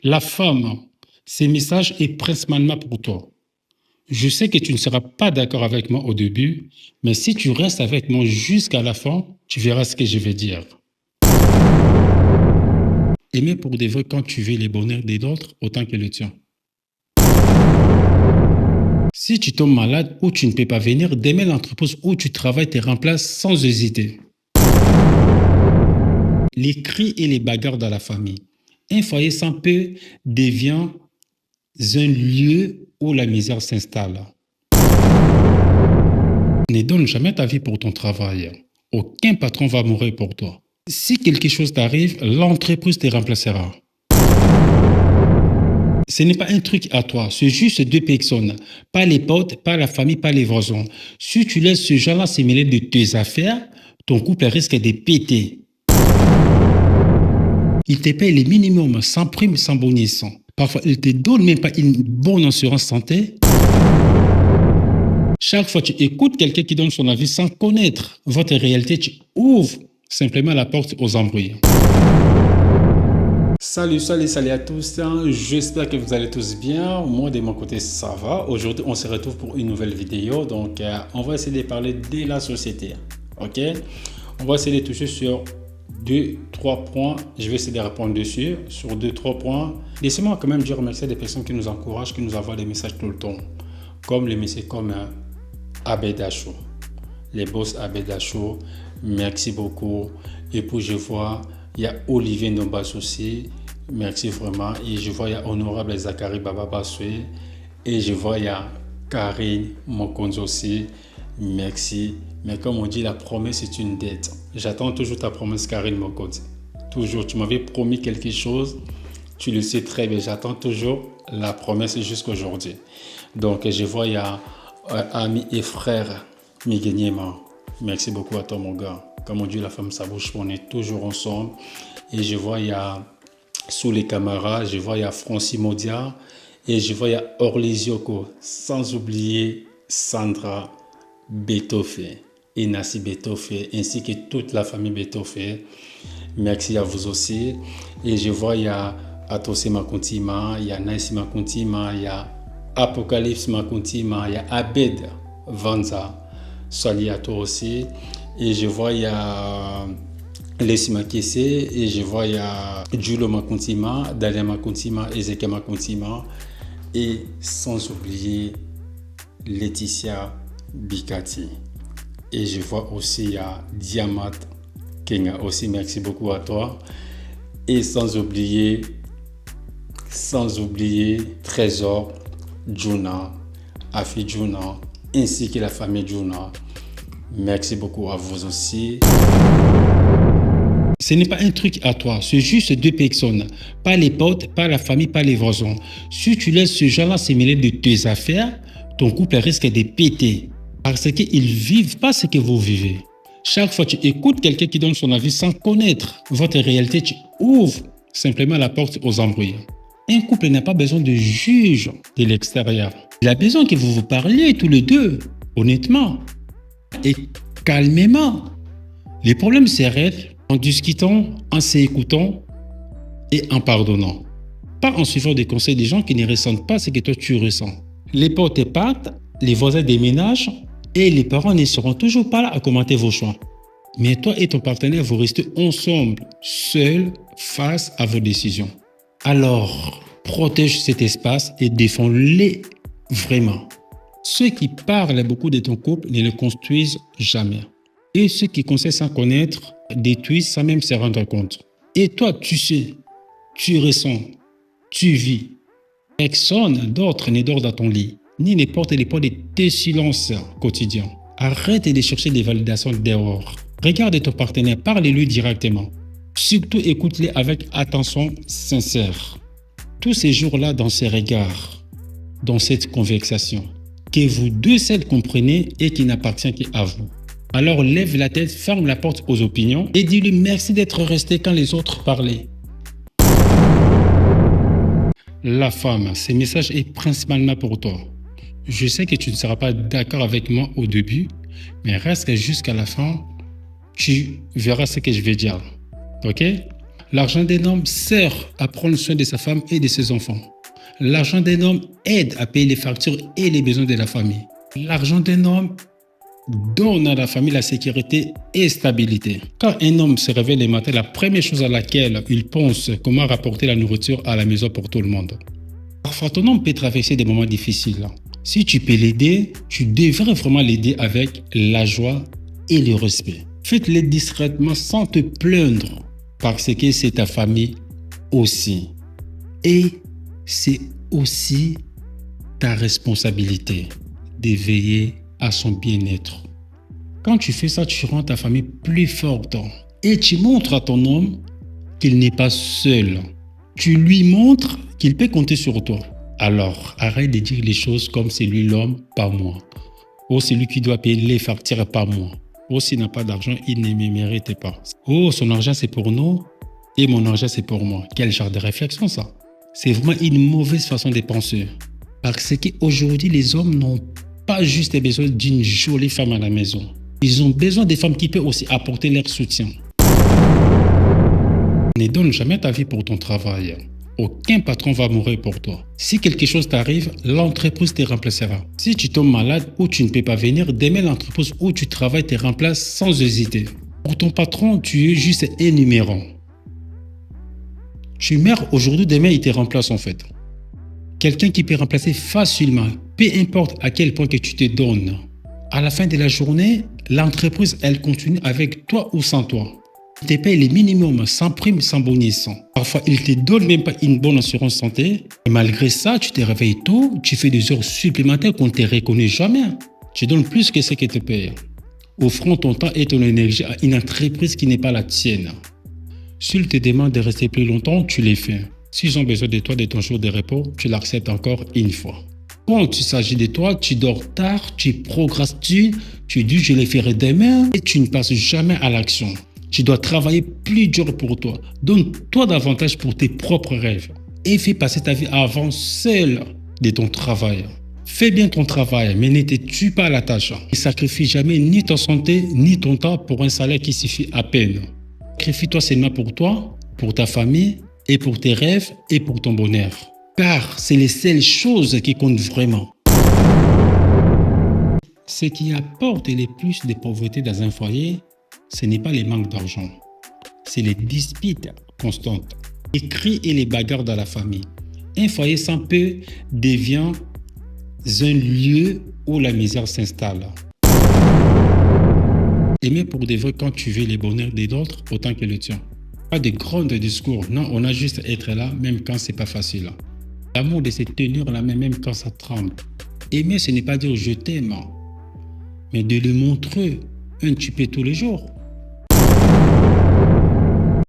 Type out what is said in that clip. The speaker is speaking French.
La femme, ce message est principalement pour toi. Je sais que tu ne seras pas d'accord avec moi au début, mais si tu restes avec moi jusqu'à la fin, tu verras ce que je vais dire. Aimer pour de vrai quand tu veux les bonheurs des autres autant que le tien. Si tu tombes malade ou tu ne peux pas venir, demain l'entreprise où tu travailles te remplace sans hésiter. Les cris et les bagarres dans la famille. Un foyer sans paix devient un lieu où la misère s'installe. Ne donne jamais ta vie pour ton travail. Aucun patron va mourir pour toi. Si quelque chose t'arrive, l'entreprise te remplacera. Ce n'est pas un truc à toi, c'est juste deux personnes. Pas les potes, pas la famille, pas les voisins. Si tu laisses ce genre-là se mêler de tes affaires, ton couple risque de péter. Il te paye le minimum, sans prime, sans bonus. Parfois, il te donne même pas une bonne assurance santé. Chaque fois que tu écoutes quelqu'un qui donne son avis sans connaître votre réalité, tu ouvres simplement la porte aux embrouilles. Salut à tous, j'espère que vous allez tous bien. Moi de mon côté ça va. Aujourd'hui on se retrouve pour une nouvelle vidéo. Donc on va essayer de parler de la société. Ok, on va essayer de toucher sur 2-3 points. Je vais essayer de répondre dessus sur 2-3 points. Laissez-moi quand même dire remercier des personnes qui nous encouragent, qui nous envoient des messages tout le temps. Comme les messieurs comme Abedacho, les boss Abedacho, merci beaucoup. Et puis je vois il y a Olivier Ndombas aussi, merci vraiment. Et je vois il y a Honorable Zachary Baba Baswe. Et je vois il y a Karine Mokonzo aussi, merci. Mais comme on dit, la promesse est une dette. J'attends toujours ta promesse, Karine Mokonzo. Toujours, tu m'avais promis quelque chose, tu le sais très bien. J'attends toujours la promesse jusqu'à aujourd'hui. Donc je vois il y a ami et frère Miguenyema. Merci beaucoup à toi mon gars. Comme on dit, la femme ça bouge, on est toujours ensemble. Et je vois il y a sous les camarades, je vois il y a Francis Modia et je vois il y a Orlisioko, sans oublier Sandra Betofé, Inassi Betofé, ainsi que toute la famille Betofé. Merci à vous aussi. Et je vois il y a Atose Makuntima, il y a Naisi Makuntima, il y a Apocalypse Makuntima, il y a Abed Vanza. Salut à toi aussi. Et je vois il y a Lessie Makese et je vois il y a Julo Makuntima, Dalia Makuntima, Ezekiel Makuntima et sans oublier Laetitia Bikati. Et je vois aussi il y a Diamat Kenga aussi, merci beaucoup à toi. Et sans oublier Trésor, Juna, Afi Juna, ainsi que la famille Juna. Merci beaucoup à vous aussi. Ce n'est pas un truc à toi, c'est juste deux personnes. Pas les potes, pas la famille, pas les voisins. Si tu laisses ce genre-là se mêler de tes affaires, ton couple risque de péter. Parce qu'ils ne vivent pas ce que vous vivez. Chaque fois que tu écoutes quelqu'un qui donne son avis sans connaître votre réalité, tu ouvres simplement la porte aux embrouilles. Un couple n'a pas besoin de juge de l'extérieur. Il a besoin que vous vous parliez tous les deux, honnêtement et calmement. Les problèmes s'arrêtent en discutant, en s'écoutant et en pardonnant. Pas en suivant des conseils des gens qui ne ressentent pas ce que toi tu ressens. Les potes partent, les voisins déménagent et les parents ne seront toujours pas là à commenter vos choix. Mais toi et ton partenaire, vous restez ensemble, seuls, face à vos décisions. Alors, protège cet espace et défends-les vraiment. Ceux qui parlent beaucoup de ton couple ne le construisent jamais. Et ceux qui conseillent sans connaître détruisent sans même se rendre compte. Et toi, tu sais, tu ressens, tu vis. Personne d'autre ne dort dans ton lit, ni ne porte les poids de tes silences quotidiens. Arrête de chercher des validations dehors. Regarde ton partenaire, parle-lui directement. Surtout, écoute-le avec attention sincère. Tous ces jours-là, dans ces regards, dans cette conversation, que vous deux seuls comprenez et qui n'appartient qu'à vous. Alors lève la tête, ferme la porte aux opinions et dis-lui merci d'être resté quand les autres parlaient. La femme, ce message est principalement pour toi. Je sais que tu ne seras pas d'accord avec moi au début, mais reste jusqu'à la fin, tu verras ce que je vais dire. Ok? L'argent d'un homme sert à prendre soin de sa femme et de ses enfants. L'argent d'un homme aide à payer les factures et les besoins de la famille. L'argent d'un homme donne à la famille la sécurité et stabilité. Quand un homme se réveille le matin, la première chose à laquelle il pense, c'est comment rapporter la nourriture à la maison pour tout le monde. Parfois, ton homme peut traverser des moments difficiles. Si tu peux l'aider, tu devrais vraiment l'aider avec la joie et le respect. Faites-le discrètement sans te plaindre parce que c'est ta famille aussi. Et c'est aussi ta responsabilité de veiller à son bien-être. Quand tu fais ça, tu rends ta famille plus forte et tu montres à ton homme qu'il n'est pas seul. Tu lui montres qu'il peut compter sur toi. Alors, arrête de dire les choses comme c'est lui l'homme, pas moi. Ou c'est lui qui doit payer les factures, pas moi. Ou s'il n'a pas d'argent, il ne me mérite pas. Oh, son argent c'est pour nous et mon argent c'est pour moi. Quel genre de réflexion ça? C'est vraiment une mauvaise façon de penser. Parce qu'aujourd'hui, les hommes n'ont pas juste besoin d'une jolie femme à la maison. Ils ont besoin des femmes qui peuvent aussi apporter leur soutien. Ne donne jamais ta vie pour ton travail. Aucun patron va mourir pour toi. Si quelque chose t'arrive, l'entreprise te remplacera. Si tu tombes malade ou tu ne peux pas venir, demain l'entreprise où tu travailles te remplace sans hésiter. Pour ton patron, tu es juste un numéro. Tu meurs aujourd'hui, demain il te remplace en fait. Quelqu'un qui peut remplacer facilement, peu importe à quel point que tu te donnes. À la fin de la journée, l'entreprise, elle continue avec toi ou sans toi. Il te paye les minimums, sans prime, sans bonus. Parfois, il ne te donne même pas une bonne assurance santé. Et malgré ça, tu te réveilles tôt, tu fais des heures supplémentaires qu'on ne te reconnaît jamais. Tu donnes plus que ce que te paye. Offrant ton temps et ton énergie à une entreprise qui n'est pas la tienne. S'ils te demandent de rester plus longtemps, tu les fais. S'ils ont besoin de toi de ton jour de repos, tu l'acceptes encore une fois. Quand il s'agit de toi, tu dors tard, tu procrastines, tu dis je les ferai demain et tu ne passes jamais à l'action. Tu dois travailler plus dur pour toi. Donne-toi davantage pour tes propres rêves et fais passer ta vie avant seul de ton travail. Fais bien ton travail, mais ne te tue pas à la tâche. Ne sacrifie jamais ni ta santé, ni ton temps pour un salaire qui suffit à peine. Sacrifie-toi seulement pour toi, pour ta famille, et pour tes rêves et pour ton bonheur. Car c'est les seules choses qui comptent vraiment. Ce qui apporte le plus de pauvreté dans un foyer, ce n'est pas le manque d'argent. C'est les disputes constantes, les cris et les bagarres dans la famille. Un foyer sans paix devient un lieu où la misère s'installe. Aimer pour de vrai quand tu veux le bonheur des autres autant que le tien. Pas de grands discours, non, on a juste à être là même quand c'est pas facile. L'amour de se tenir la main même quand ça tremble. Aimer, ce n'est pas dire je t'aime, mais de le montrer un petit peu tous les jours.